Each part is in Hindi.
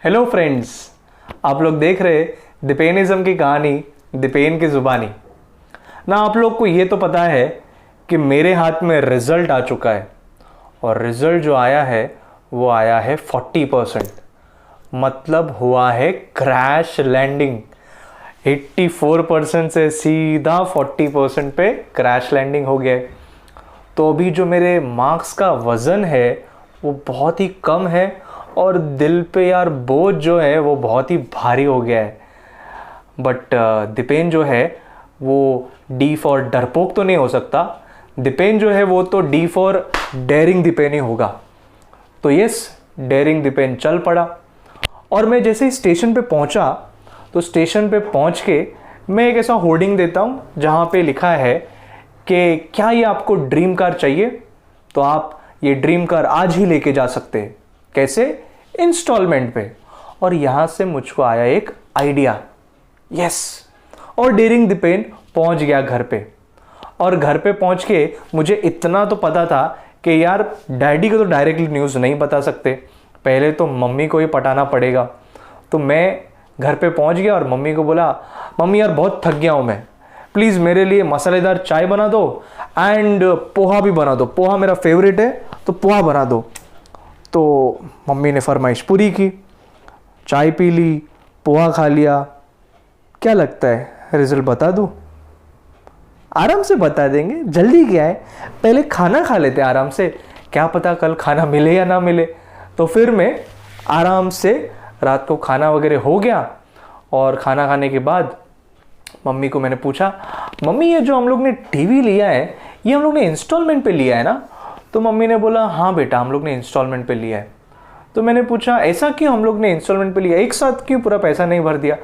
हेलो फ्रेंड्स, आप लोग देख रहे दीपेनिज्म की कहानी दीपेन की ज़ुबानी ना। आप लोग को ये तो पता है कि मेरे हाथ में रिजल्ट आ चुका है और रिजल्ट जो आया है वो आया है 40%। मतलब हुआ है क्रैश लैंडिंग। 84% से सीधा 40% पे क्रैश लैंडिंग हो गया है। तो अभी जो मेरे मार्क्स का वज़न है वो बहुत ही कम है और दिल पे यार बोझ जो है वो बहुत ही भारी हो गया है। बट दीपेन जो है वो डी फॉर डरपोक तो नहीं हो सकता। दीपेन जो है वो तो डी फॉर डेयरिंग दीपेन ही होगा। तो यस, डेयरिंग दीपेन चल पड़ा। और मैं जैसे ही स्टेशन पे पहुंचा तो स्टेशन पे पहुंच के मैं एक ऐसा होर्डिंग देता हूं जहां पे लिखा है कि क्या ये आपको ड्रीम कार चाहिए तो आप ये ड्रीम कार आज ही लेके जा सकते हैं। कैसे? इंस्टॉलमेंट पे। और यहां से मुझको आया एक आइडिया। यस, और डेयरिंग दीपेन पहुंच गया घर पे। और घर पे पहुंच के मुझे इतना तो पता था कि यार डैडी को तो डायरेक्टली न्यूज़ नहीं बता सकते, पहले तो मम्मी को ही पटाना पड़ेगा। तो मैं घर पे पहुंच गया और मम्मी को बोला, मम्मी यार बहुत थक गया हूं मैं, प्लीज़ मेरे लिए मसालेदार चाय बना दो एंड पोहा भी बना दो। पोहा मेरा फेवरेट है तो पोहा बना दो। तो मम्मी ने फरमाइश पूरी की, चाय पी ली, पोहा खा लिया। क्या लगता है रिजल्ट बता दूं? आराम से बता देंगे, जल्दी क्या है, पहले खाना खा लेते आराम से, क्या पता कल खाना मिले या ना मिले। तो फिर मैं आराम से रात को खाना वगैरह हो गया और खाना खाने के बाद मम्मी को मैंने पूछा, मम्मी ये जो हम लोग ने टीवी लिया है ये हम लोग ने इंस्टॉलमेंट पे लिया है ना? तो मम्मी ने बोला, हाँ बेटा हम लोग ने इंस्टॉलमेंट पे लिया है। तो मैंने पूछा, ऐसा क्यों हम लोग ने इंस्टॉलमेंट पे लिया, एक साथ क्यों पूरा पैसा नहीं भर दिया?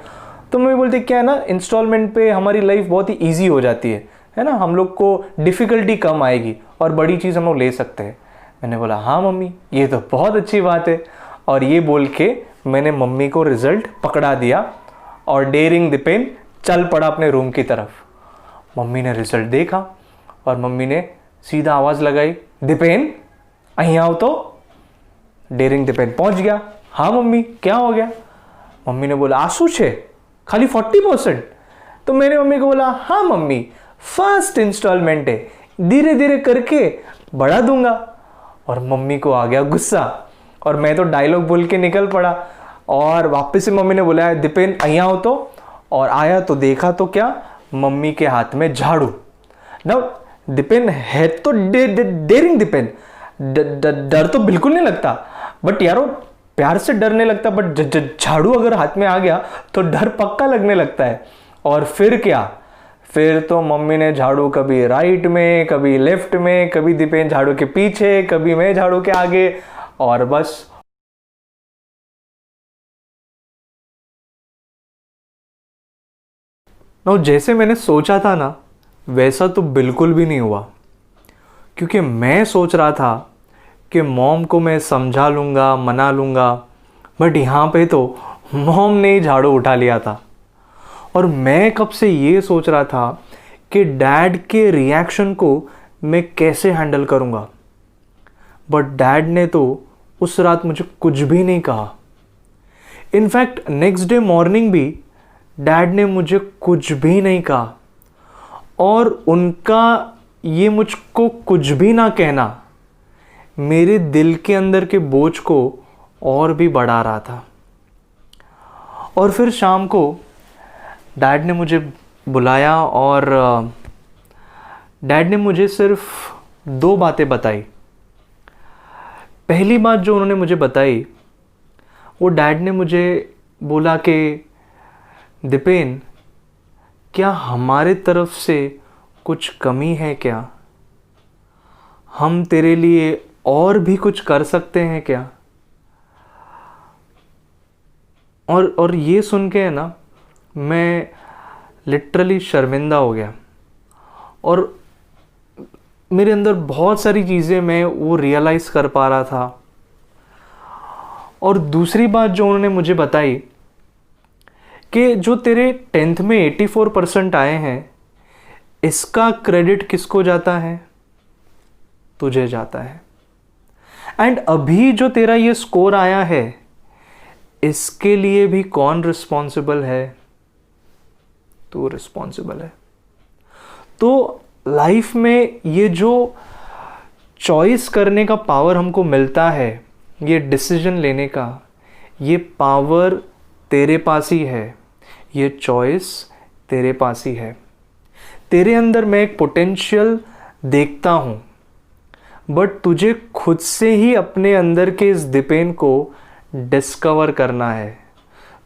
तो मम्मी बोलती, क्या है ना, इंस्टॉलमेंट पे हमारी लाइफ बहुत ही ईजी हो जाती है ना, हम लोग को डिफ़िकल्टी कम आएगी और बड़ी चीज़ हम लोग ले सकते हैं। मैंने बोला, हाँ मम्मी ये तो बहुत अच्छी बात है। और ये बोल के मैंने मम्मी को रिजल्ट पकड़ा दिया और डेयरिंग दीपेन चल पड़ा अपने रूम की तरफ। मम्मी ने रिजल्ट देखा और मम्मी ने सीधा आवाज़ लगाई, दीपेन અહીં आओ तो। डेयरिंग दीपेन पहुंच गया। हाँ मम्मी क्या हो गया? मम्मी ने बोला, आंसू छे खाली 40%। तो मैंने मम्मी को बोला, हाँ मम्मी फर्स्ट इंस्टॉलमेंट है, धीरे धीरे करके बढ़ा दूंगा। और मम्मी को आ गया गुस्सा और मैं तो डायलॉग बोल के निकल पड़ा। और वापस से मम्मी ने बोला, दीपेन અહીં आओ तो। और आया तो देखा तो क्या, मम्मी के हाथ में झाड़ू। ना दीपेन है तो डेयरिंग दीपेन, डर तो बिल्कुल नहीं लगता, बट यारो प्यार से डरने लगता, बट झाड़ू अगर हाथ में आ गया तो डर पक्का लगने लगता है। और फिर क्या, फिर तो मम्मी ने झाड़ू कभी राइट में, कभी लेफ्ट में, कभी दीपेन झाड़ू के पीछे, कभी मैं झाड़ू के आगे, और बस नो जैसे मैंने सोचा था ना वैसा तो बिल्कुल भी नहीं हुआ। क्योंकि मैं सोच रहा था कि मॉम को मैं समझा लूँगा, मना लूँगा, बट यहाँ पे तो मॉम ने ही झाड़ू उठा लिया था। और मैं कब से ये सोच रहा था कि डैड के रिएक्शन को मैं कैसे हैंडल करूँगा, बट डैड ने तो उस रात मुझे कुछ भी नहीं कहा। इनफैक्ट नेक्स्ट डे मॉर्निंग भी डैड ने मुझे कुछ भी नहीं कहा। और उनका ये मुझको कुछ भी ना कहना मेरे दिल के अंदर के बोझ को और भी बढ़ा रहा था। और फिर शाम को डैड ने मुझे बुलाया और डैड ने मुझे सिर्फ 2 बातें बताई। पहली बात जो उन्होंने मुझे बताई, वो डैड ने मुझे बोला कि दीपेन क्या हमारे तरफ से कुछ कमी है क्या? हम तेरे लिए और भी कुछ कर सकते हैं क्या? और ये सुन के है ना, मैं लिटरली शर्मिंदा हो गया और मेरे अंदर बहुत सारी चीज़ें मैं वो रियलाइज़ कर पा रहा था। और दूसरी बात जो उन्होंने मुझे बताई कि जो तेरे 10th में 84% आए हैं, इसका क्रेडिट किसको जाता है? तुझे जाता है। एंड अभी जो तेरा ये स्कोर आया है, इसके लिए भी कौन रिस्पॉन्सिबल है? तू रिस्पॉन्सिबल है। तो लाइफ में ये जो चॉइस करने का पावर हमको मिलता है, ये डिसीजन लेने का, ये पावर तेरे पास ही है, ये चॉइस तेरे पास ही है। तेरे अंदर मैं एक पोटेंशियल देखता हूँ, बट तुझे खुद से ही अपने अंदर के इस दिपेन को डिस्कवर करना है।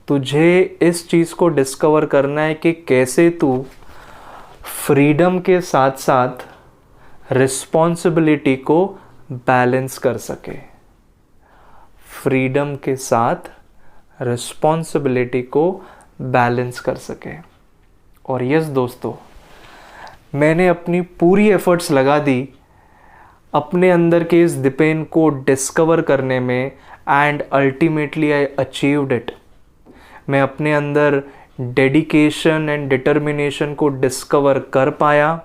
तुझे इस चीज़ को डिस्कवर करना है कि कैसे तू फ्रीडम के साथ साथ रिस्पॉन्सिबिलिटी को बैलेंस कर सके। फ्रीडम के साथ रिस्पॉन्सिबिलिटी को बैलेंस कर सके। और यस दोस्तों, मैंने अपनी पूरी एफर्ट्स लगा दी अपने अंदर के इस दिपेन को डिस्कवर करने में, and ultimately I achieved it. मैं अपने अंदर डेडिकेशन एंड डिटर्मिनेशन को डिस्कवर कर पाया।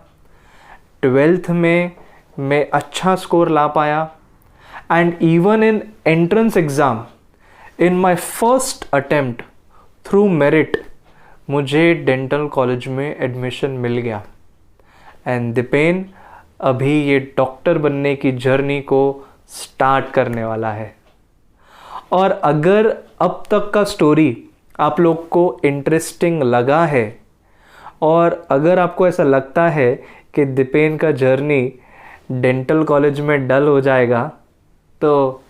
12th में मैं अच्छा स्कोर ला पाया, and even in entrance exam in my first attempt through merit मुझे डेंटल कॉलेज में एडमिशन मिल गया। एंड दिपेन अभी ये डॉक्टर बनने की जर्नी को स्टार्ट करने वाला है। और अगर अब तक का स्टोरी आप लोग को इंटरेस्टिंग लगा है, और अगर आपको ऐसा लगता है कि दिपेन का जर्नी डेंटल कॉलेज में डल हो जाएगा, तो